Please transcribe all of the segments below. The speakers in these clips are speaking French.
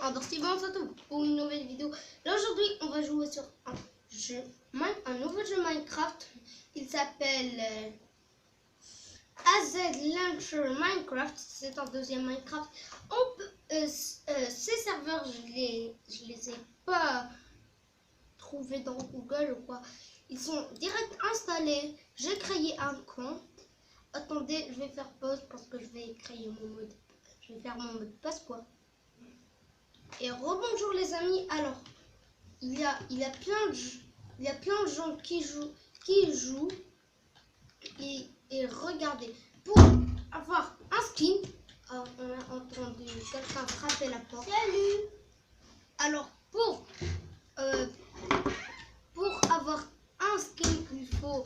Alors Steven, on se retrouve pour une nouvelle vidéo. Là aujourd'hui on va jouer sur un nouveau jeu Minecraft. Il s'appelle AZ Launcher Minecraft. C'est un deuxième Minecraft. Ces serveurs je les ai pas trouvés dans Google ou quoi. Ils sont direct installés. J'ai créé un compte. Attendez, je vais faire pause parce que je vais créer mon mot de passe. Je vais faire mon mot de passe quoi. Et rebonjour les amis. Alors, il y a plein de gens qui jouent et regardez, pour avoir un skin. Oh, on a entendu quelqu'un frapper la porte. Salut. Alors pour avoir un skin, il faut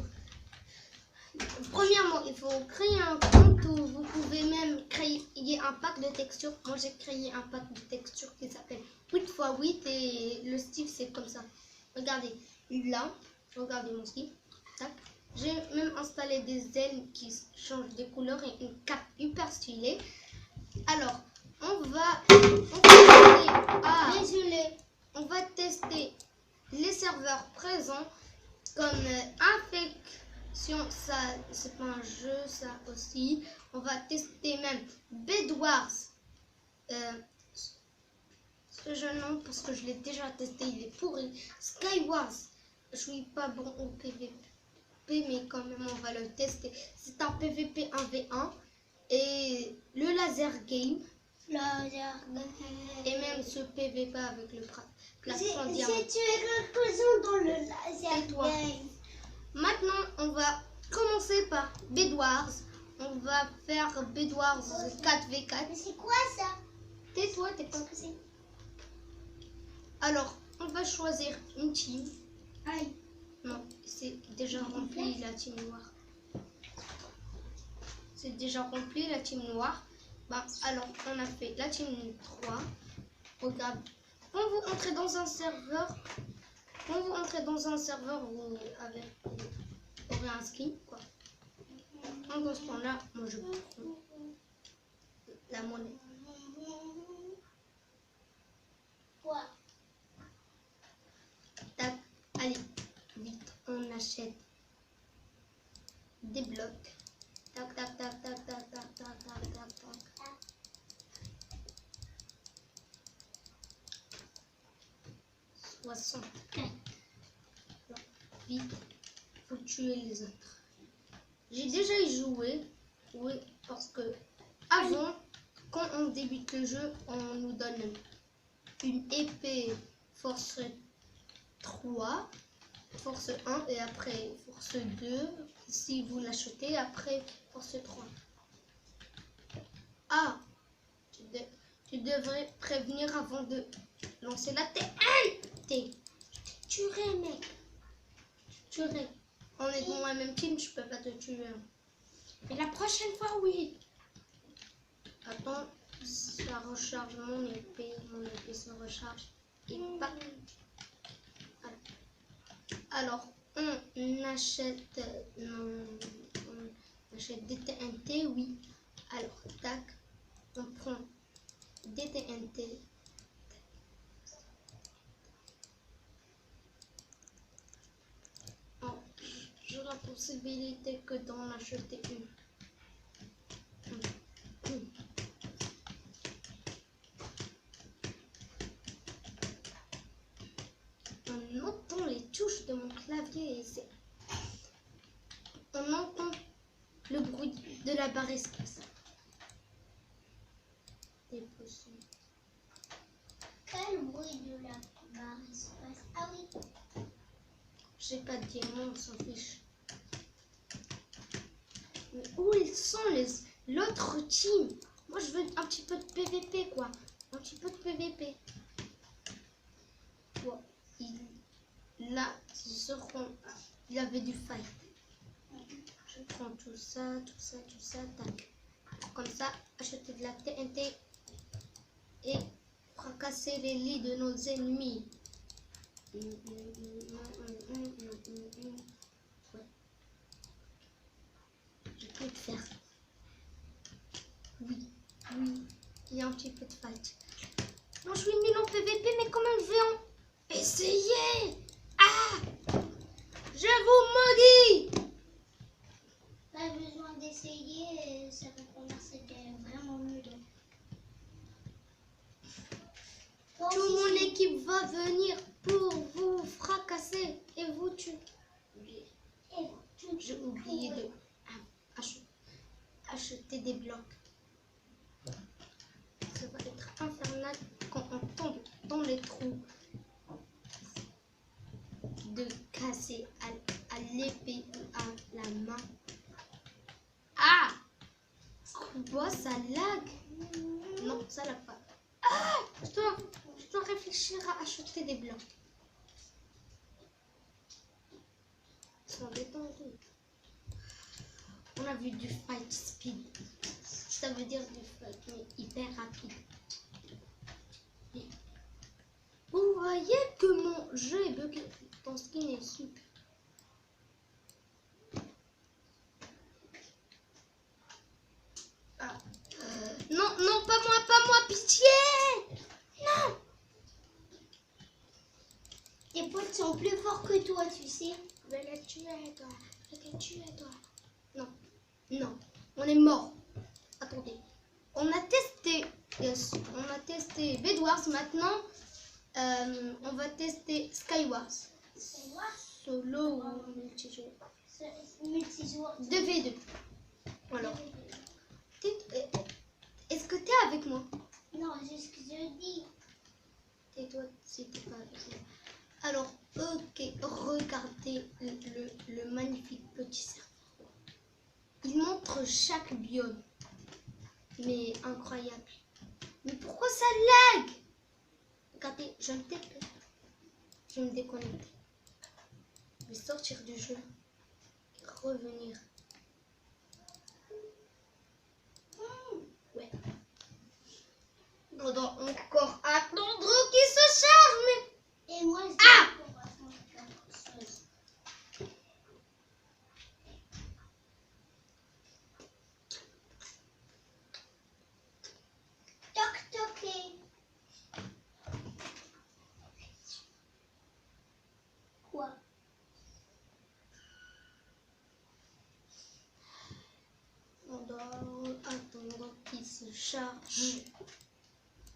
premièrement il faut créer un compte où vous pouvez même créer un pack de textures. Moi j'ai créé un pack de textures qui s'appelle 8x8 et le style c'est comme ça. Regardez là, regardez mon style. Tac. J'ai même installé des ailes qui changent de couleur et une cape hyper stylée. Alors on va tester les serveurs présents comme Infection, ça c'est pas un jeu, ça aussi. On va tester même Bedwars. Ce jeu non, parce que je l'ai déjà testé, il est pourri. Skywars, je suis pas bon au PVP, mais quand même on va le tester. C'est un PVP 1v1 et le laser game. Et même ce PVP avec le plafond diamant. Si tu es reposant dans le laser game. Maintenant, on va commencer par Bedwars. On va faire Bedwars 4v4. Mais c'est quoi ça? Tais-toi, t'es pas. Alors, on va choisir une team. Aïe. Non, c'est déjà rempli la team noire. C'est déjà rempli la team noire. Bah, alors, on a fait la team 3. Regarde. Quand vous entrez dans un serveur, où avec un skin, quoi. Dans ce temps-là, moi je prends la monnaie. Quoi? Tac, allez, vite, on achète des blocs. Tac, tac, tac, tac, tac, tac, tac, tac, tac, tac. Vite, faut tuer les autres. J'ai déjà y joué, oui, parce que avant, quand on débute le jeu, on nous donne une épée force 3, force 1 et après force 2, si vous l'achetez, après force 3. Ah, tu devrais prévenir avant de lancer la TNT. Je te tuerai, mec. Je te tuerai. On est dans la même team, je peux pas te tuer. Mais la prochaine fois, oui. Attends, ça recharge mon épée se recharge. Et pas. Alors, on achète des TNT, oui. Alors, tac, on prend des TNT. J'ai la possibilité que d'en acheter une. On entend les touches de mon clavier et on entend le bruit de la barre espace. C'est possible. Quel bruit de la barre espace? Ah oui. J'ai pas de diamant, on s'en fiche. Mais où ils sont l'autre team? Moi je veux un petit peu de PVP quoi. Un petit peu de PVP. Bon, là, il y avait du fight. Je prends tout ça, tac. Comme ça, acheter de la TNT et fracasser les lits de nos ennemis. Ouais. Je peux le faire. Oui, il y a un petit peu de fight. Non, je suis nulle en PVP, mais quand même, je vais en essayer. Ah! Je vous maudis! Pas besoin d'essayer, ça va commencer d'être vraiment nul. Toi Toute aussi, mon c'est- équipe va venir pour vous fracasser et vous tuer. Et tu- J'ai oublié de acheter des blocs. Ça va être infernal quand on tombe dans les trous. De casser à l'épée ou à la main. Ah! Quoi, ça lag? Non, ça lag pas. Ah! Je dois réfléchir à acheter des blocs. Ils sont détendus. On a vu du fight speed. Ça veut dire du fight, mais hyper rapide. Et vous voyez que mon jeu est bugué. Ton skin est super. Ah. Non, non, pas moi, pitié! Non! Tes potes sont plus forts que toi, tu sais. Je vais les tuer, toi. Je vais les tuer, toi. Non, non, on est mort. Attendez. On a testé, yes, on a testé Bedwars. Maintenant, on va tester Skywars. C'est moi. Solo ou multijoueur. Multijoueur. 2v2. Alors, est-ce que t'es avec moi? Non, c'est ce que je dis. Tais-toi si t'es pas avec moi. Alors, ok, regardez le magnifique petit serpent. Il montre chaque biome. Mais incroyable. Mais pourquoi ça lag? Regardez, je me déplace. Je vais me déconnecter. Je vais sortir du jeu. Et revenir. Ouais. On doit encore attendre qu'il se charge, mais... Et moi, je Ah! dis qu'on va faire quelque chose. Toc toqué. Quoi? On doit attendre qu'il se charge.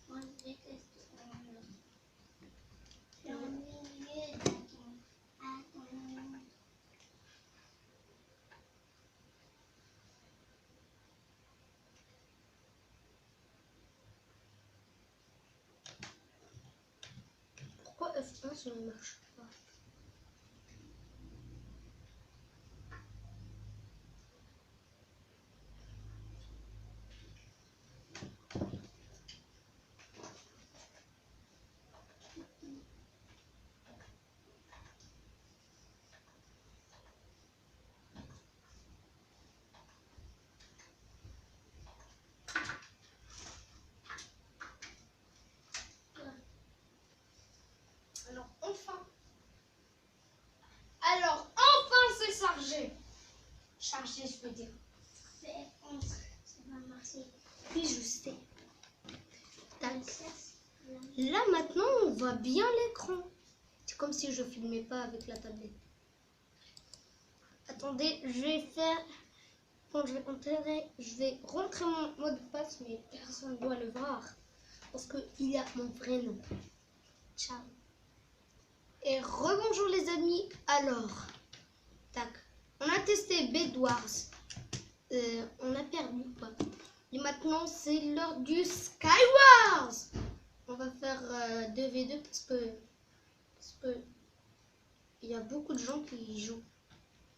Moi, je déteste ce monde. Je suis au milieu de ton... Attends. Pourquoi F1 ne marche pas? Alors enfin c'est chargé. Chargé, je veux dire. C'est F11. Ça va marcher. Oui, je sais. Tac. Ça, Là maintenant on voit bien l'écran. C'est comme si je filmais pas avec la tablette. Attendez, je vais faire... Quand je vais rentrer mon mot de passe, mais personne ne doit le voir. Parce qu'il y a mon vrai nom. Ciao. Et rebonjour les amis. Alors, tac. On a testé Bedwars. On a perdu quoi. Et maintenant c'est l'heure du Skywars. On va faire 2v2 parce que il y a beaucoup de gens qui y jouent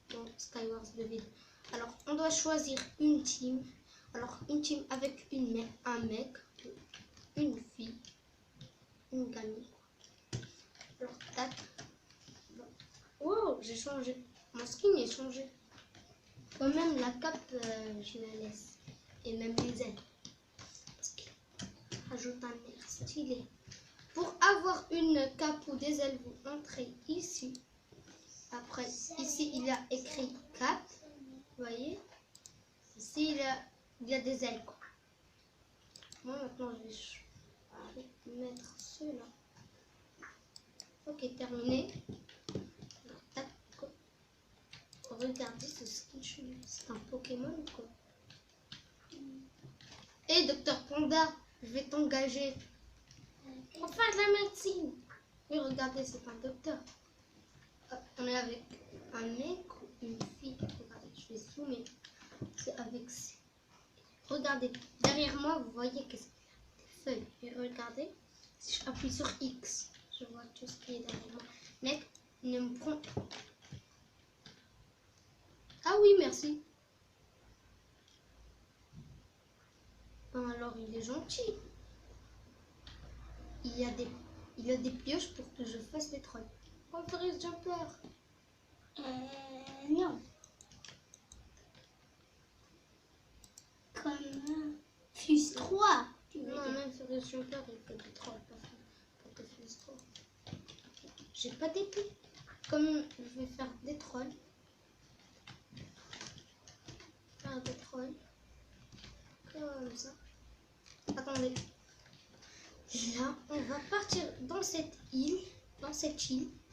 dans Skywars 2v2. Alors on doit choisir une team. Alors une team avec un mec, une fille, une gamine. Alors tac. Oh, j'ai changé. Mon skin est changé. Quand même la cape, je la laisse. Et même les ailes. Parce qu'il rajoute un air stylé. Pour avoir une cape ou des ailes, vous entrez ici. Après, ici, il y a écrit cap. Vous voyez? Ici, il y a des ailes. Quoi. Moi, maintenant, je vais mettre est terminé. Alors, tac. Regardez ce skin chelou. C'est un Pokémon ou quoi? Hé, Docteur Panda, je vais t'engager. On va faire de la médecine. Oui, regardez, c'est un docteur. Hop, on est avec un mec ou une fille. Regardez, je vais zoomer. C'est avec... Regardez, derrière moi, vous voyez qu'est-ce qu'il y a? Des feuilles. Et regardez, si j'appuie sur X, je vois tout ce qui est derrière moi. Mec, ne me prends... Ah oui, merci. Ben alors, il est gentil. Il y a des pioches pour que je fasse des trolls. Oh, Forest Jumper. Non. Comme Fuse 3. Non, même Forest Jumper, il fait des trolls. Pas que Fuse 3. J'ai pas d'épée. Comme je vais faire des trolls. Faire des trolls. Comme ça. Attendez. Là, on va partir dans cette île.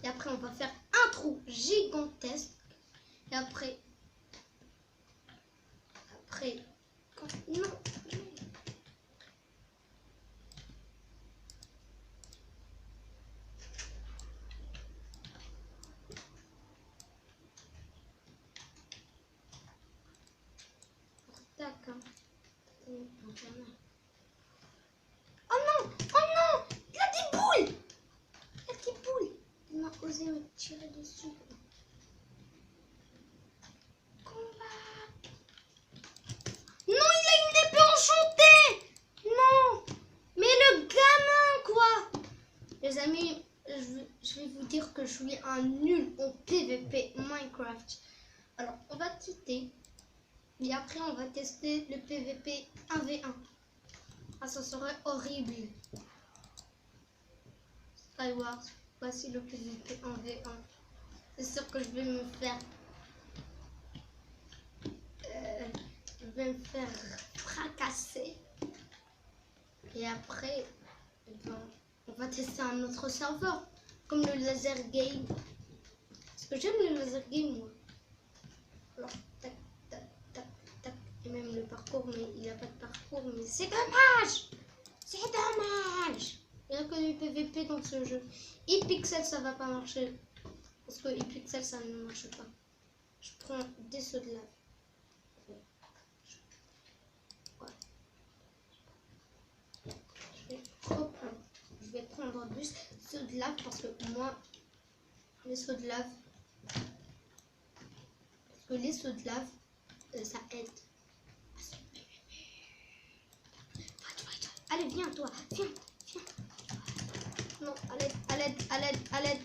Et après, on va faire un trou gigantesque. Et après... Non. Tac. Hein. Oh non! Oh non! Il a des boules! Il a des boules! Il m'a osé me tirer dessus. Combat! Non, il a une épée enchantée! Non! Mais le gamin, quoi! Les amis, je vais vous dire que je suis un nul en PVP Minecraft. Alors, on va quitter. Et après, on va tester le PVP 1v1. Ah, ça serait horrible. Skywars, voici le PVP 1v1. C'est sûr que je vais me faire... je vais me faire fracasser. Et après, on va tester un autre serveur. Comme le laser game. Parce que j'aime le laser game, moi. Alors, tac, tac, tac, tac. Et même le parcours, mais il n'y a pas de parcours. Mais c'est dommage! C'est dommage! Il n'y a que du PVP dans ce jeu. ePixel, ça va pas marcher. Parce que ePixel, ça ne marche pas. Je prends des sauts de lave. Je vais prendre du saut de lave parce que moi, les sauts de lave, ça aide. Allez, viens, toi, viens. Non, à l'aide.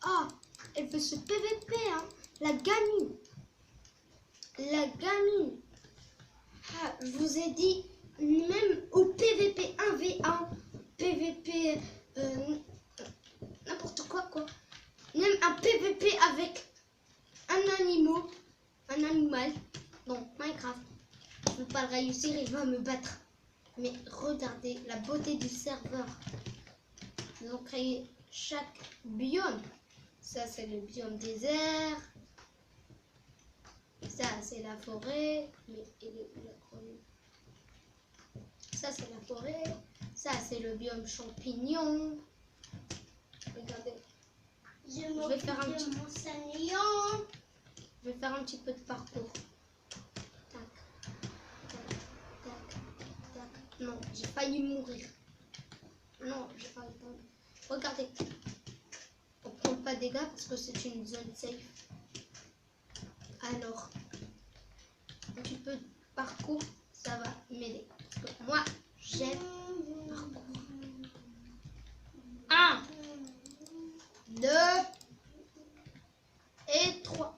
Ah, elle veut se PVP, hein. La gamine. Ah, je vous ai dit, même au PVP 1v1, PVP, n'importe quoi. Même un PVP avec un animal, dans Minecraft. Je ne peux pas le réussir, il va me battre. Mais regardez la beauté du serveur. Ils ont créé chaque biome. Ça, c'est le biome désert. Ça, c'est la forêt. Ça, c'est la forêt. Ça, c'est le biome champignon. Regardez. Je vais faire un petit Je vais faire un petit peu de parcours. Tac. Non, j'ai failli mourir. Non, j'ai failli mourir. Regardez. On prend pas de dégâts parce que c'est une zone safe. Alors, un petit peu de parcours, ça va m'aider. Parce que moi, j'aime parcours. 1, 2 et 3.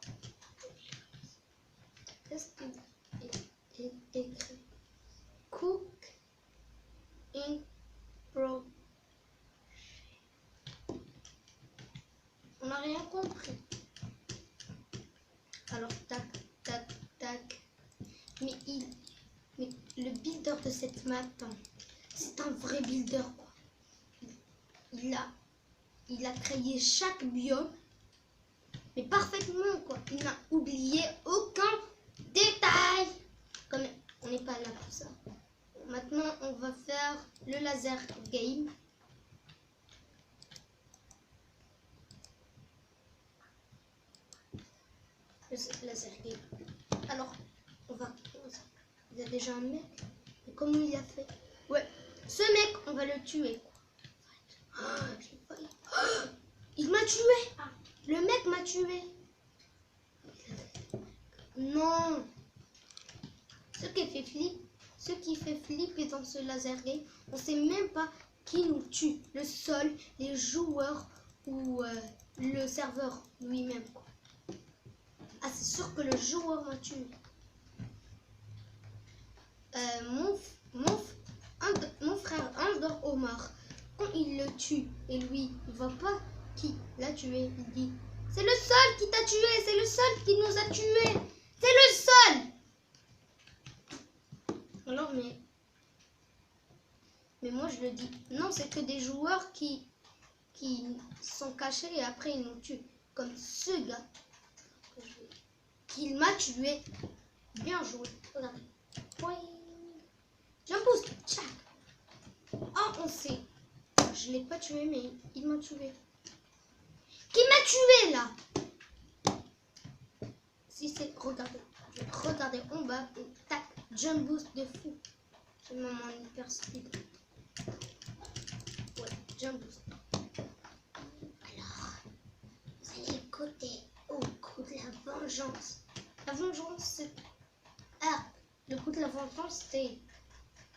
Qu'est-ce qu'il est écrit? Cook in pro. On n'a rien compris. Alors, tac. Mais le builder de cette map, c'est un vrai builder, quoi. Il a il a créé chaque biome, mais parfaitement quoi. Il n'a oublié aucun détail. Comme on n'est pas là pour ça. Maintenant, on va faire le laser game. Le laser game. Alors, on va commencer. Il y a déjà un mec. Mais comment il a fait? Ouais, ce mec, on va le tuer. J'ai failli. Il m'a tué. Le mec m'a tué. Non. Ce qui fait flipper dans ce laser game, on sait même pas qui nous tue. Le sol, les joueurs ou le serveur lui-même. Ah, c'est sûr que le joueur m'a tué. Mon frère Andor Omar, quand il le tue et lui, il voit pas qui l'a tué, il dit c'est le sol qui t'a tué, c'est le sol qui nous a tués, c'est le sol. Alors mais moi je le dis non, c'est que des joueurs qui sont cachés et après ils nous tuent, comme ce gars qui m'a tué. Bien joué, regardez. Jump boost, tchac. Oh, on sait. Je l'ai pas tué, mais il m'a tué. Qui m'a tué là? Si c'est, regardez en bas, et tac, jump boost de fou. J'ai même un hyper speed. Ouais, jump boost. Alors, vous allez écouter au coup de la vengeance. La vengeance, c'est... Ah, le coup de la vengeance, c'est...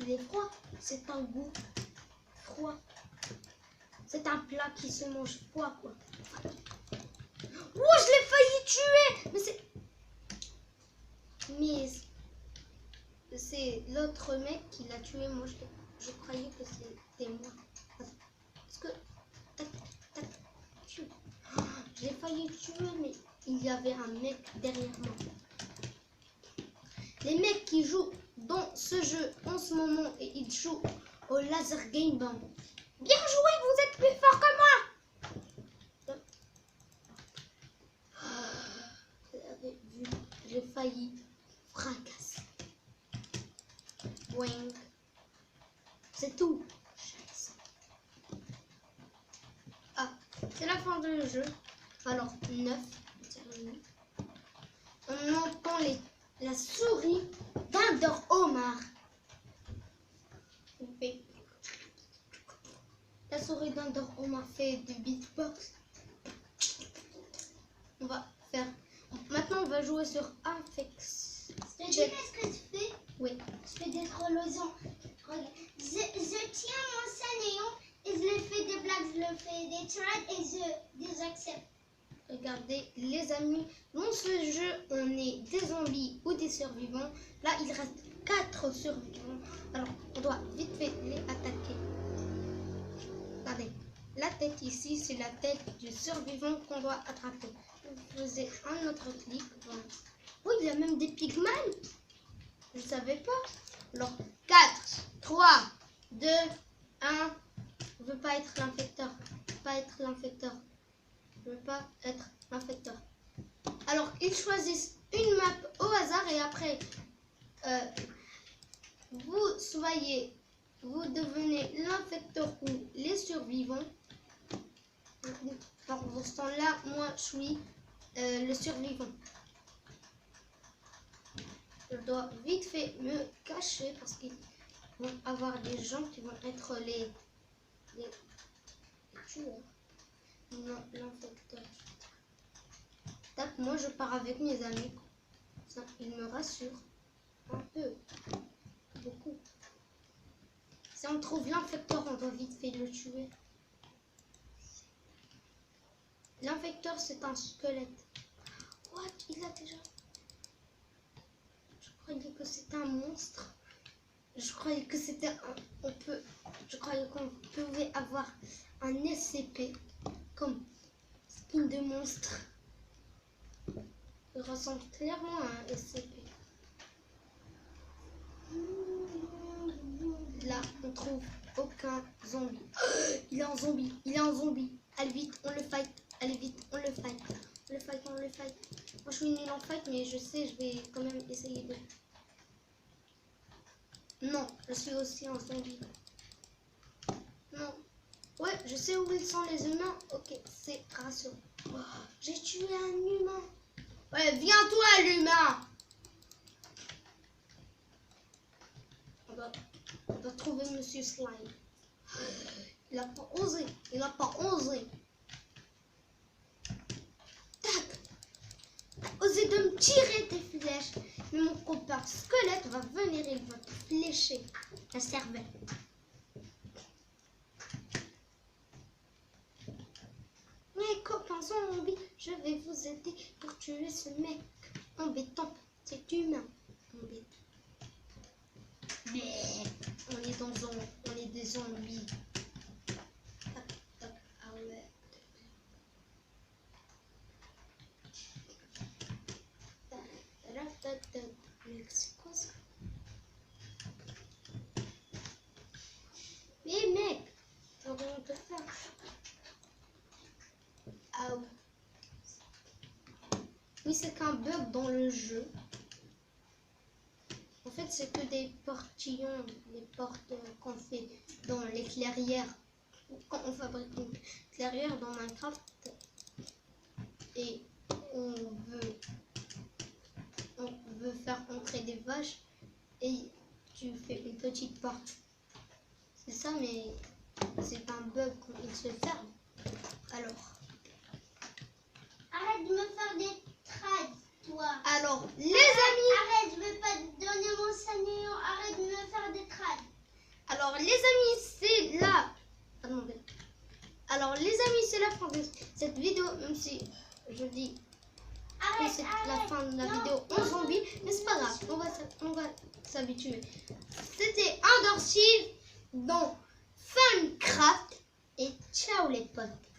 Il est froid. C'est un goût froid. C'est un plat qui se mange froid, quoi. Oh, je l'ai failli tuer. Mais c'est l'autre mec qui l'a tué. Moi, je croyais que c'était moi. Parce que... Tac, tac, tue. Oh, je l'ai failli tuer, mais il y avait un mec derrière moi. Les mecs qui jouent dans ce jeu en ce moment et ils jouent au laser game band. Bien joué, vous êtes plus fort que moi. Vous avez vu, j'ai failli fracasser. Boing. C'est tout. Ah, c'est la fin du jeu. Alors, 9. On entend la souris d'Andor Omar. La souris d'Andor Omar fait du beatbox. On va faire... Maintenant, on va jouer sur Infex. Je te dis qu'est-ce que tu fais? Oui. Je fais des trolloisons. Regarde. Je tiens mon sanéon et je lui fais des blagues, je lui fais des threads et je les accepte. Regardez, les amis, dans ce jeu, on est des zombies ou des survivants. Là, il reste 4 survivants. Alors, on doit vite fait les attaquer. Regardez, la tête ici, c'est la tête du survivant qu'on doit attraper. Vous faisiez un autre clic. Voilà. Oh, il y a même des pigments. Je ne savais pas. Alors, 4, 3, 2, 1. Je ne veux pas être l'infecteur. Je veux pas être l'infecteur. Je veux pas être l'infecteur. Alors, ils choisissent une map au hasard et après, vous devenez l'infecteur ou les survivants. Dans ce temps-là, moi, je suis le survivant. Je dois vite fait me cacher parce qu'ils vont avoir des gens qui vont être les tueurs. Non, l'infecteur. Tac, moi je pars avec mes amis. Ça, il me rassure. Un peu. Beaucoup. Si on trouve l'infecteur, on doit vite fait le tuer. L'infecteur, c'est un squelette. What? Il a déjà... Je croyais que c'était un monstre. Je croyais que c'était un... Je croyais qu'on pouvait avoir un SCP comme skin de monstre. Il ressemble clairement à un SCP. Là, on trouve aucun zombie. Il est un zombie. Il est un zombie. Allez vite, on le fight. Allez vite, on le fight. On le fight, on le fight. Moi je suis nul en fight, mais je sais, je vais quand même essayer de... Non, je suis aussi en zombie. Non. Ouais, je sais où ils sont les humains. Ok, c'est rassurant. Oh, j'ai tué un humain. Ouais, viens toi l'humain. On va trouver Monsieur Slime. Il a pas osé. Il a pas osé. Tac. Osé de me tirer tes flèches. Mais mon copain squelette va venir, il va te flécher la cervelle. Mes copains zombies, je vais vous aider pour tuer ce mec embêtant. C'est humain. Embêtant. Mais on est des zombies. Tac, tac, ah ouais. C'est quoi ça? Mais mec, t'as rien à faire. Ah oui. Oui, c'est qu'un bug dans le jeu. En fait, c'est que des portillons, des portes qu'on fait dans les clairières. Quand on fabrique une clairière dans Minecraft et on veut faire entrer des vaches et tu fais une petite porte. C'est ça, mais c'est un bug quand il se ferme. Alors. Arrête de me faire des trades, toi. Alors, les amis. Arrête, je veux pas te donner mon sanglion. Arrête de me faire des trades. Alors, les amis, c'est la... Attendez. Alors, les amis, c'est la fin de cette vidéo, même si je dis que c'est la fin de la vidéo en zombie, mais c'est pas grave, on va s'habituer. C'était Understeel dans Funcraft et ciao les potes.